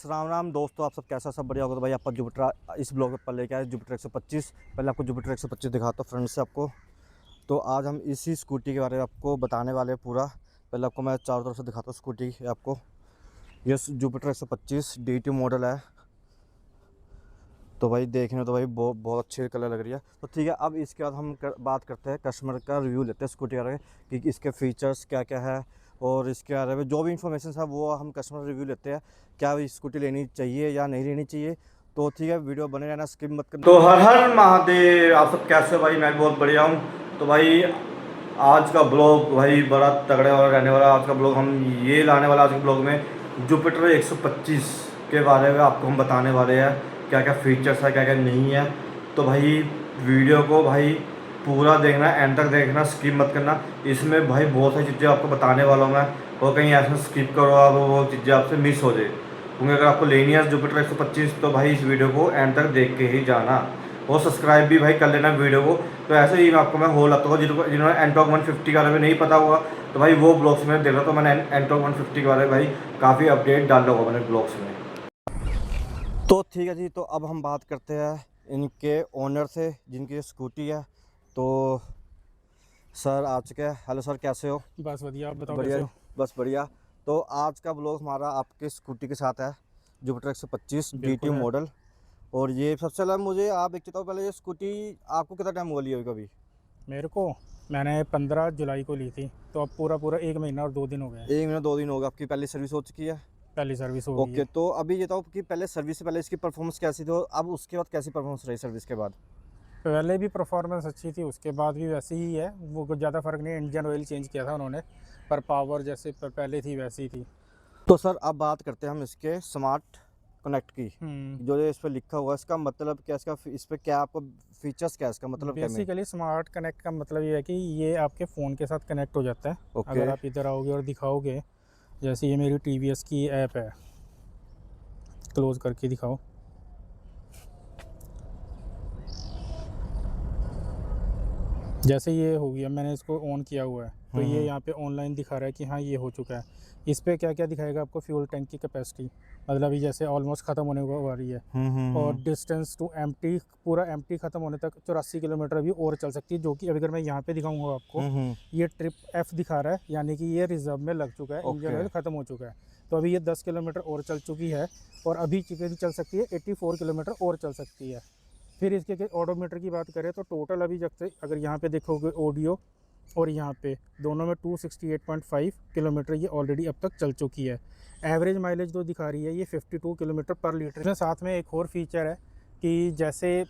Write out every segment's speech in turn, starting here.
राम राम दोस्तों, आप सब कैसा, सब बढ़िया होगा। तो भाई आपका जुपिटर इस ब्लॉग पर लेके आए जुपिटर 125। पहले आपको जुपिटर 125 दिखाता हूँ फ्रंट से आपको। तो आज हम इसी स्कूटी के बारे में आपको बताने वाले हैं पूरा। पहले आपको मैं चारों तरफ से दिखाता हूँ स्कूटी आपको। ये जुपिटर 125 DT मॉडल है। तो भाई देखने में तो भाई बहुत अच्छी कलर लग रही है। तो ठीक है, अब इसके बाद हम बात करते हैं, कस्टमर का रिव्यू लेते हैं स्कूटी के बारे में कि इसके फीचर्स क्या क्या है और इसके बारे में जो भी इंफॉर्मेशन है वो हम कस्टमर रिव्यू लेते हैं, क्या स्कूटी लेनी चाहिए या नहीं लेनी चाहिए। तो ठीक है, वीडियो बने रहना, स्किप मत करना। तो हर हर महादेव, आप सब कैसे हो भाई? मैं बहुत बढ़िया हूँ। तो भाई आज का ब्लॉग भाई बड़ा तगड़े वाला रहने वाला। आज का ब्लॉग हम ये लाने वाला, आज के ब्लॉग में जुपिटर 125 के बारे में आपको हम बताने वाले हैं, क्या क्या फीचर्स है क्या क्या नहीं है। तो भाई वीडियो को भाई पूरा देखना, एंड तक देखना, स्किप मत करना। इसमें भाई बहुत सारी चीज़ें आपको बताने वाला हूँ मैं, और कहीं ऐसा स्किप करो आप वो चीज़ें आपसे मिस हो जाए। क्योंकि अगर आपको लेनी है जुपिटर 125 तो भाई इस वीडियो को एंड तक देख के ही जाना, और सब्सक्राइब भी भाई कर लेना वीडियो को। तो ऐसे ही आपको मैं होल आता हूँ, जिन्होंने एंटॉक 150 के बारे में नहीं पता होगा तो भाई वो ब्लॉग्स में देख रहा, तो मैंने एंटॉक 150 के बारे में भाई काफ़ी अपडेट डाल रहा होगा मैंने ब्लॉग्स में। तो ठीक है जी, तो अब हम बात करते हैं इनके ओनर से जिनकी स्कूटी है। तो सर आ चुके हैं। हेलो सर, कैसे हो? बस बढ़िया, आप बताओ बढ़िया, कैसे हो? बस बढ़िया। तो आज का ब्लॉग हमारा आपके स्कूटी के साथ है, जुपिटर 125 DT बिल्कुल है। मॉडल। और ये सबसे पहले मुझे आप एक बताओ, पहले ये स्कूटी आपको कितना टाइम हुआ लिए कभी? मेरे को मैंने 15 जुलाई को ली थी, तो अब पूरा पूरा 1 महीना और 2 दिन हो गए हैं। 1 महीना 2 दिन होगा। आपकी पहली सर्विस हो चुकी है? पहली सर्विस हो गई ओके, है। तो अभी ये बताओ कि पहले सर्विस से पहले इसकी परफॉर्मेंस कैसी थी और अब उसके बाद कैसी परफॉर्मेंस रही सर्विस के बाद? पहले भी परफॉर्मेंस अच्छी थी, उसके बाद भी वैसी ही है। वो कुछ ज़्यादा फ़र्क नहीं है, इंजन ऑयल चेंज किया था उन्होंने, पर पावर जैसे पहले थी वैसी थी। तो सर अब बात करते हैं हम इसके स्मार्ट कनेक्ट की। हम्म। जो इस पर लिखा हुआ है इसका मतलब क्या, इसका इस पर क्या आपको फीचर्स, क्या इसका मतलब क्या है? बेसिकली स्मार्ट कनेक्ट का मतलब ये है कि ये आपके फ़ोन के साथ कनेक्ट हो जाता है। ओके। अगर आप इधर आओगे और दिखाओगे, जैसे ये मेरी TVS की ऐप है, क्लोज़ करके दिखाओ। जैसे ये हो गया, मैंने इसको ऑन किया हुआ है, तो ये यहाँ पे ऑनलाइन दिखा रहा है कि हाँ ये हो चुका है। इस पे क्या क्या दिखाएगा आपको? फ्यूल टैंक की कैपेसिटी, मतलब अभी जैसे ऑलमोस्ट ख़त्म होने को आ रही है। और डिस्टेंस टू एम्प्टी, पूरा एम्प्टी ख़त्म होने तक 84 किलोमीटर अभी और चल सकती है। जो कि अगर मैं यहाँ पे दिखाऊंगा आपको, ये ट्रिप F दिखा रहा है, यानी कि ये रिजर्व में लग चुका है, इंजन ऑयल ख़त्म हो चुका है। तो अभी ये 10 किलोमीटर और चल चुकी है, और अभी कितनी चल सकती है? 84 किलोमीटर और चल सकती है। फिर इसके ऑडोमीटर की बात करें तो टोटल अभी जब से अगर यहाँ पे देखोगे ऑडियो और यहाँ पे दोनों में 268.5 किलोमीटर ये ऑलरेडी अब तक चल चुकी है। एवरेज माइलेज जो दिखा रही है ये 52 किलोमीटर पर लीटर। इसमें साथ में एक और फीचर है कि जैसे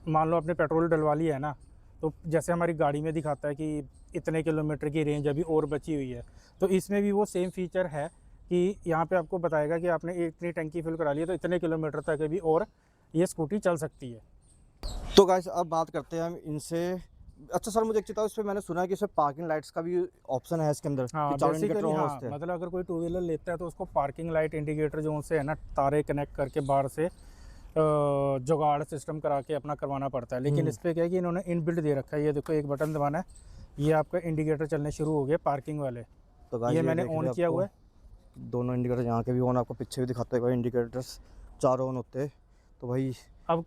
मान लो आपने पेट्रोल डलवा लिया है ना, तो जैसे हमारी गाड़ी में दिखाता है कि इतने किलोमीटर की रेंज अभी और बची हुई है, तो इसमें भी वो सेम फीचर है कि यहाँ पे आपको बताएगा कि आपने इतनी टंकी फिल करा ली है तो इतने किलोमीटर तक अभी और ये स्कूटी चल सकती है। तो गाइस अब बात करते हैं हम इनसे। अच्छा सर, मुझे एक चीज़ बताओ, इस पर मैंने सुना है कि इसमें पार्किंग लाइट्स का भी ऑप्शन है इसके अंदर, हाँ कि चारों इंडिकेटर बेसिकली, ऑन हो हाँ सकते हैं। मतलब अगर कोई टू व्हीलर लेता है तो उसको पार्किंग लाइट इंडिकेटर जो उनसे है ना, तारे कनेक्ट करके बाहर से जुगाड़ सिस्टम करा के अपना करवाना पड़ता है। लेकिन इस पर क्या है कि इन्होंने इनबिल्ट दे रखा है। ये देखो, एक बटन दबाना है, ये आपका इंडिकेटर चलने शुरू हो गए पार्किंग वाले। तो गाइस ये ये मैंने देख ऑन लिया किया आपको, हुआ है। दोनों इंडिकेटर यहाँ के भी ऑन, आपको पीछे भी दिखाते हैं इंडिकेटर्स चारों ऑन होते हैं। तो भाई अब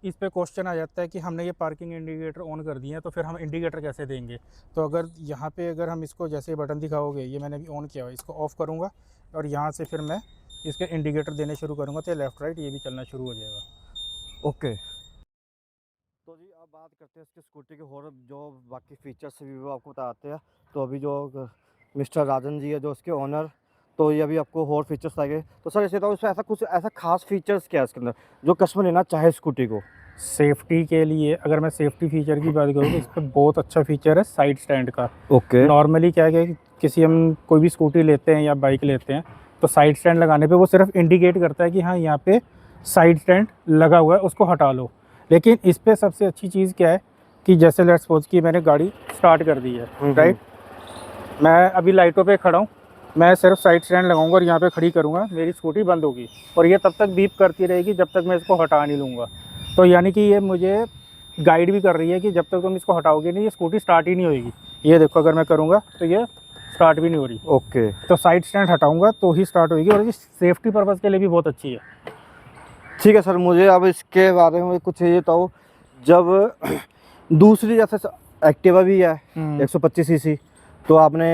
इस पे क्वेश्चन आ जाता है कि हमने ये पार्किंग इंडिकेटर ऑन कर दिए हैं, तो फिर हम इंडिकेटर कैसे देंगे? तो अगर यहाँ पे अगर हम इसको जैसे बटन दिखाओगे, ये मैंने अभी ऑन किया हुआ है, इसको ऑफ़ करूँगा और यहाँ से फिर मैं इसके इंडिकेटर देने शुरू करूँगा, तो लेफ़्ट राइट ये भी चलना शुरू हो जाएगा। ओके। तो जी अब बात करते हैं इसकी स्कूटी के और जो बाकी फीचर्स भी वो आपको बताते हैं। तो अभी जो मिस्टर राजन जी है जो उसके ओनर, तो ये अभी आपको और फीचर्स आएंगे। तो सर ऐसे तो इसमें ऐसा कुछ ऐसा खास फीचर्स क्या है इसके अंदर जो कस्टमर लेना चाहे स्कूटी को? सेफ्टी के लिए अगर मैं सेफ्टी फीचर की बात करूँ तो इस पर बहुत अच्छा फीचर है साइड स्टैंड का। ओके। नॉर्मली क्या है कि किसी हम कोई भी स्कूटी लेते हैं या बाइक लेते हैं, तो साइड स्टैंड लगाने पे वो सिर्फ इंडिकेट करता है कि हाँ यहाँ पे साइड स्टैंड लगा हुआ है, उसको हटा लो। लेकिन इस पे सबसे अच्छी चीज़ क्या है कि जैसे लेट्स सपोज कि मैंने गाड़ी स्टार्ट कर दी है, राइट, मैं अभी लाइटों पे खड़ा हूँ, मैं सिर्फ साइड स्टैंड लगाऊंगा और यहाँ पे खड़ी करूँगा, मेरी स्कूटी बंद होगी और ये तब तक बीप करती रहेगी जब तक मैं इसको हटा नहीं लूँगा। तो यानी कि ये मुझे गाइड भी कर रही है कि जब तक तुम इसको हटाओगे नहीं, ये स्कूटी स्टार्ट ही नहीं होगी। ये देखो, अगर मैं करूँगा तो ये स्टार्ट भी नहीं हो रही। ओके तो साइड स्टैंड हटाऊंगा तो ही स्टार्ट होगी, और ये सेफ्टी पर्पज़ के लिए भी बहुत अच्छी है। ठीक है सर, मुझे अब इसके बारे में कुछ ये बताओ। जब दूसरी जैसे एक्टिवा भी है 125 सीसी, तो आपने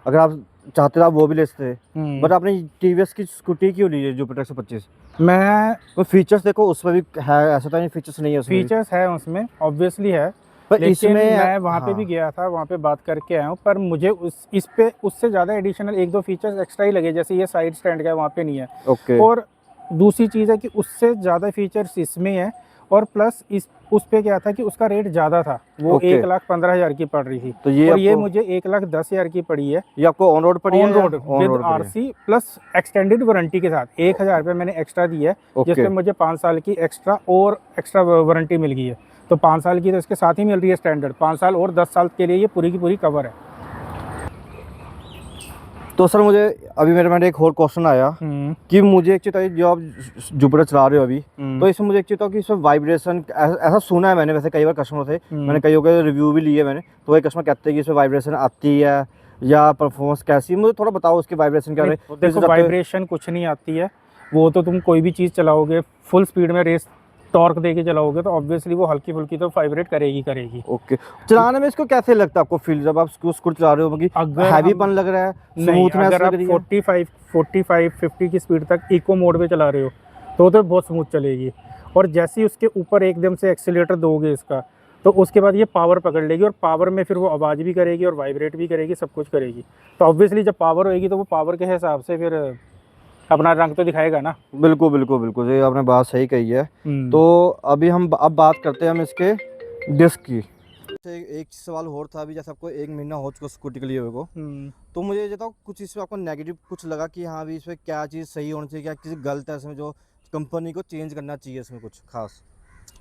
अगर आप चाहते तो आप वो भी ले सकते, बट आपने टीवीएस की स्कूटी क्यों ली है जुपिटर 125? मैं तो फीचर्स देखो उसमें भी है, ऐसा तो नहीं फीचर्स नहीं है उसमें भी। फीचर्स है उसमें, ऑब्वियसली है, पर लेकिन इसमें मैं वहाँ पे हाँ, भी गया था, वहाँ पे बात करके आया हूँ, पर मुझे इस पे उससे ज़्यादा एडिशनल 1-2 फीचर्स एक्स्ट्रा ही लगे, जैसे ये साइड स्टैंड का है, वहाँ पे नहीं है। ओके और दूसरी चीज़ है कि उससे ज़्यादा फीचर्स इसमें है, और प्लस इस उस पे क्या था कि उसका रेट ज़्यादा था, वो ओके। 1,15,000 की पड़ रही थी, तो ये और ये आपको मुझे 1,10,000 की पड़ी है ये आपको ऑन रोड पड़ी है ऑन या रोड ऑन विद रोड पड़ी है? आरसी प्लस एक्सटेंडेड वारंटी के साथ 1,000 रुपये मैंने एक्स्ट्रा दी है, जिस ओके पे मुझे 5 साल की एक्स्ट्रा वारंटी मिल गई है। तो 5 साल की तो इसके साथ ही मिल रही है स्टैंडर्ड, 5 साल और 10 साल के लिए ये पूरी की पूरी कवर है। तो सर मुझे अभी मेरे में एक और क्वेश्चन आया कि मुझे एक चीज़ तो जो आप जुपिटर चला रहे हो अभी, तो इसमें मुझे एक चीज़ तो कि इसमें वाइब्रेशन ऐसा सुना है मैंने, वैसे कई बार कस्टमर से मैंने कईयों के रिव्यू भी लिए मैंने, तो वही कस्टमर कहते हैं कि इसमें वाइब्रेशन आती है या परफॉर्मेंस कैसी, मुझे थोड़ा बताओ उसकी वाइब्रेशन क्या है। देखो वाइब्रेशन कुछ नहीं आती है, वो तो तुम कोई भी चीज़ चलाओगे फुल स्पीड में रेस टॉर्क दे के चलाओगे तो ऑब्वियसली वो हल्की फुल्की तो वाइब्रेट करेगी। ओके, चलाने में इसको कैसे लगता है आपको फील जब आप स्कूटर चला रहे हो? अगर हैवीपन लग रहा है, नहीं, स्मूथनेस अगर लग आप रही है? 50 की स्पीड तक इको मोड पे चला रहे हो तो बहुत स्मूथ चलेगी, और जैसे ही उसके ऊपर एकदम से एक्सीलेटर दोगे इसका, तो उसके बाद ये पावर पकड़ लेगी, और पावर में फिर वो आवाज़ भी करेगी और वाइब्रेट भी करेगी, सब कुछ करेगी। तो ऑब्वियसली जब पावर होएगी तो वो पावर के हिसाब से फिर अपना रंग तो दिखाएगा ना। बिल्कुल बिल्कुल बिल्कुल, ये आपने बात सही कही है। तो अभी हम अब बात करते हैं हम इसके डिस्क की। एक सवाल और था, अभी जैसे आपको 1 महीना हो चुका स्कूटी के लिए हुए को, तो मुझे ये बताओ कुछ इसमें आपको नेगेटिव कुछ लगा कि हाँ भी इसमें क्या चीज़ सही होनी चाहिए, क्या चीज़ गलत है इसमें, जो कंपनी को चेंज करना चाहिए इसमें कुछ खास?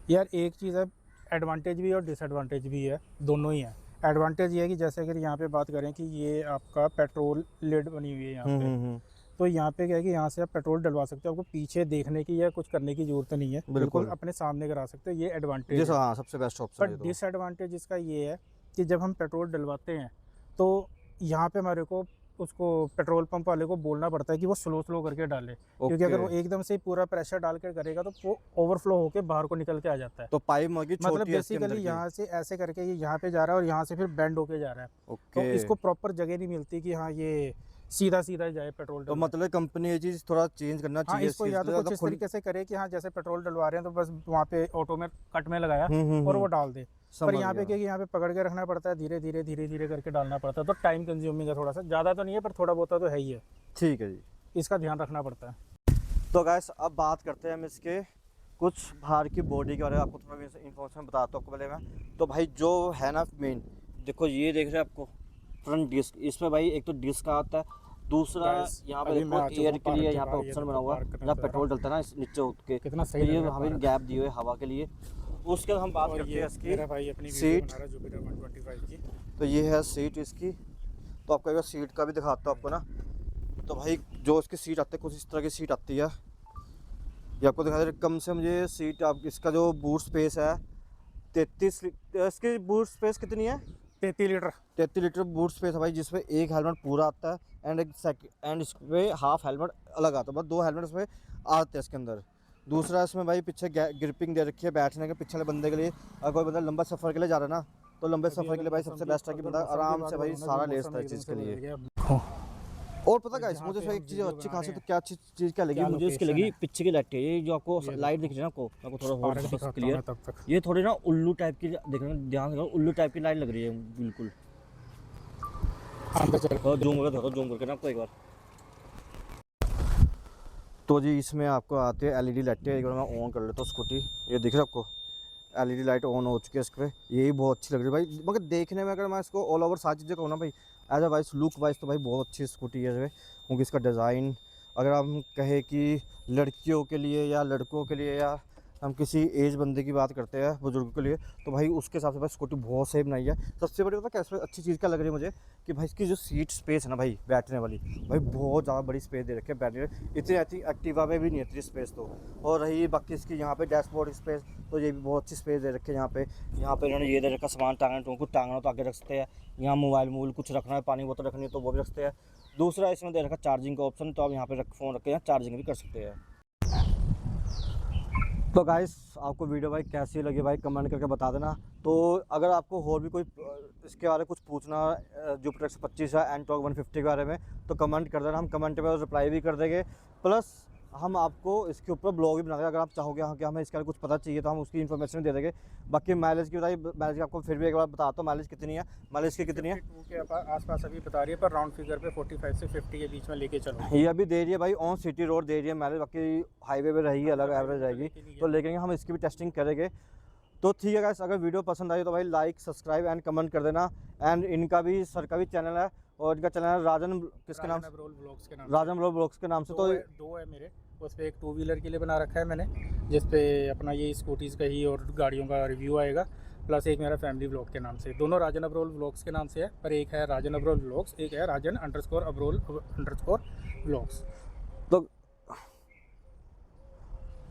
यार एक चीज़ है, एडवांटेज भी और डिसएडवांटेज भी है, दोनों ही है। एडवांटेज ये है कि जैसे अगर यहाँ पे बात करें कि ये आपका पेट्रोल लिड बनी हुई है यहाँ पे, तो यहाँ पे क्या है कि यहाँ से आप पेट्रोल डलवा सकते हो, आपको पीछे देखने की या कुछ करने की ज़रूरत नहीं है, बिल्कुल अपने सामने करा सकते हो, ये एडवांटेज है। हाँ, सबसे बेस्ट ऑप्शन पर है। तो डिसएडवांटेज इसका ये है कि जब हम पेट्रोल डलवाते हैं तो यहाँ पे हमारे को उसको पेट्रोल पंप वाले को बोलना पड़ता है कि वो स्लो करके डाले, क्योंकि अगर वो एकदम से पूरा प्रेशर डाल कर करेगा तो वो ओवरफ्लो होकर बाहर को निकल के आ जाता है। तो पाइप मगी छोटी मतलब है इसके अंदर बेसिकली की। यहाँ से ऐसे करके ये यहाँ पे जा रहा है और यहाँ से फिर बेंड होके जा रहा है, तो इसको प्रॉपर जगह नहीं मिलती कि हाँ ये सीधा जाए पेट्रोल। तो मतलब कंपनी ये चीज़ थोड़ा चेंज करना हाँ, चाहिए इसको या तो कुछ इस तरीके से करे कि हाँ जैसे पेट्रोल डलवा रहे हैं तो बस वहाँ पे ऑटो में कट में लगाया और वो डाल दे। पर यहाँ पे क्या कि यहाँ पे पकड़ के रखना पड़ता है, धीरे करके डालना पड़ता है, तो टाइम कंज्यूमिंग है थोड़ा सा, ज़्यादा तो नहीं है पर थोड़ा बहुत तो है ही है। ठीक है जी, इसका ध्यान रखना पड़ता है। तो गाइस अब बात करते हैं हम इसके कुछ बाहर की बॉडी के बारे में, आपको थोड़ा इन्फॉर्मेशन बताता हूँ आपको पहले मैं। तो भाई जो है ना मेन, देखो ये देख रहे हैं आपको फ्रंट डिस्क, इसमें भाई एक तो डिस्क आता है, दूसरा यहाँ पे देखो एयर के लिए यहाँ पे ऑप्शन बना हुआ है, जहाँ पेट्रोल डलता है ना इस नीचे उठ के, कितना तो सही ये हमें गैप दिए हुए हवा के लिए। उसके बाद हम बात करते हैं इसकी सीट। तो ये है सीट इसकी, तो आपको अगर सीट का भी दिखाता हूँ आपको ना, तो भाई जो इसकी सीट आती है कुछ इस तरह की सीट आती है, ये आपको दिखा दे कम से कम ये सीट। आप इसका जो बूट स्पेस है 33, इसकी बूट स्पेस कितनी है? 33 लीटर बूट स्पेस है भाई, जिसमें एक हेलमेट पूरा आता है एंड इसमें हाफ हेलमेट अलग आता है, बस 2 हेलमेट इसमें आते हैं इसके अंदर। दूसरा इसमें भाई पीछे ग्रिपिंग दे रखी है बैठने के, पिछले बंदे के लिए अगर कोई बंदा लंबा सफ़र के लिए जा रहा है ना, तो लंबे सफ़र के लिए भाई सबसे बेस्ट है कि बंदा आराम से भाई सारा ले सकता है इस चीज़ के लिए। और पता गाइस मुझे एक चीज़ अच्छी खासी, तो क्या चीज़ क्या लगी मुझे इसकी लगी, पीछे की लाइट है, ये जो आपको लाइट दिख रही है ना, आपको थोड़ा और क्लियर, ये थोड़ी ना उल्लू टाइप की, देखना ध्यान से, उल्लू टाइप की लाइट लग रही है बिल्कुल। जूम करके ना आपको एक बार। तो जी इसमें आपको आते हैं एलईडी लाइटें, एक बार मैं ऑन कर लेता हूँ स्कूटी, ये दिख रहा है आपको एलईडी लाइट ऑन हो चुकी है इस पर, यही बहुत अच्छी लग रही है भाई। मगर देखने में अगर मैं इसको ऑल ओवर सारी चीज़ें कहूँ ना भाई, as a wise look wise तो भाई बहुत अच्छी स्कूटी है क्योंकि इसका डिज़ाइन, अगर हम कहें कि लड़कियों के लिए या लड़कों के लिए या हम किसी एज बंदे की बात करते हैं बुजुर्ग के लिए, तो भाई उसके हिसाब से भाई स्कूटी बहुत सेफ बनाई है। सबसे बड़ी पता कैसे अच्छी चीज़ क्या लग रही है मुझे कि भाई इसकी जो सीट स्पेस है ना भाई बैठने वाली, भाई बहुत ज़्यादा बड़ी स्पेस दे रखी है बैठने, इतनी अच्छी एक्टिवा में भी नहीं है इतनी स्पेस तो। और रही बाकी इसकी यहाँ पे डैशबोर्ड स्पेस, तो ये भी बहुत अच्छी स्पेस दे रखी है। यहाँ पे इन्होंने ये दे रखा सामान टांगने, कुछ टांगना तो आगे रख सकते हैं, यहाँ मोबाइल कुछ रखना है, पानी बोतल रखनी है तो वो भी रख सकते हैं। दूसरा इसमें दे रखा चार्जिंग का ऑप्शन, तो आप यहाँ पे फ़ोन रख के यहाँ चार्जिंग भी कर सकते हैं। तो गाइस आपको वीडियो भाई कैसी लगी भाई कमेंट करके बता देना। तो अगर आपको और भी कोई इसके बारे में कुछ पूछना जुपिटर X25 है एनटॉर्क 150 के बारे में, तो कमेंट कर देना, हम कमेंट पे रिप्लाई भी कर देंगे। प्लस हम आपको इसके ऊपर ब्लॉग भी बना देंगे, अगर आप चाहोगे हाँ कि हमें इसके बारे में कुछ पता चाहिए तो हम उसकी इन्फॉर्मेशन दे देंगे। बाकी माइलेज की बताइए, माइलेज की आपको फिर भी एक बार बताता हूँ माइलेज कितनी है, माइलेज की कितनी है। 52 के आसपास अभी बता रही है, पर राउंड फिगर पे 45 से 50 के बीच में लेके चलो। ये अभी दे रही है भाई ऑन सिटी रोड दे रही है माइलेज, बाकी हाईवे पे रहेगी अलग एवरेज रहेगी, तो लेकिन हम इसकी भी टेस्टिंग करेंगे। तो ठीक है गाइस, अगर वीडियो पसंद आई तो भाई लाइक सब्सक्राइब एंड कमेंट कर देना। एंड इनका भी सर का भी चैनल है, और इनका चैनल है राजन किसके नाम से, अब्रोल ब्लॉग्स के नाम राजन ब्लॉग्स के नाम से। तो दो है मेरे, उस पर एक 2 व्हीलर के लिए बना रखा है मैंने, जिस पे अपना ये स्कूटीज़ का ही और गाड़ियों का रिव्यू आएगा, प्लस एक मेरा फैमिली ब्लॉग के नाम से। दोनों राजन अब्रोल ब्लॉग्स के नाम से है, पर एक है राजन अब्रोल ब्लॉग्स, एक है राजन _अब्रोल ब्लॉग्स।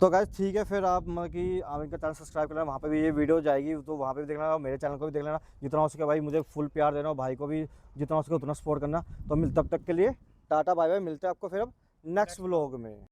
तो गाइस ठीक है, फिर आप मतलब कि आप इनका चैनल सब्सक्राइब करना, वहाँ पे भी ये वीडियो जाएगी तो वहाँ पे भी देखना, और मेरे चैनल को भी देख लेना। जितना हो सके भाई मुझे फुल प्यार देना, और भाई को भी जितना हो सके उतना सपोर्ट करना। तो तब तक के लिए टाटा बाय बाय, मिलते हैं आपको फिर अब नेक्स्ट व्लॉग में।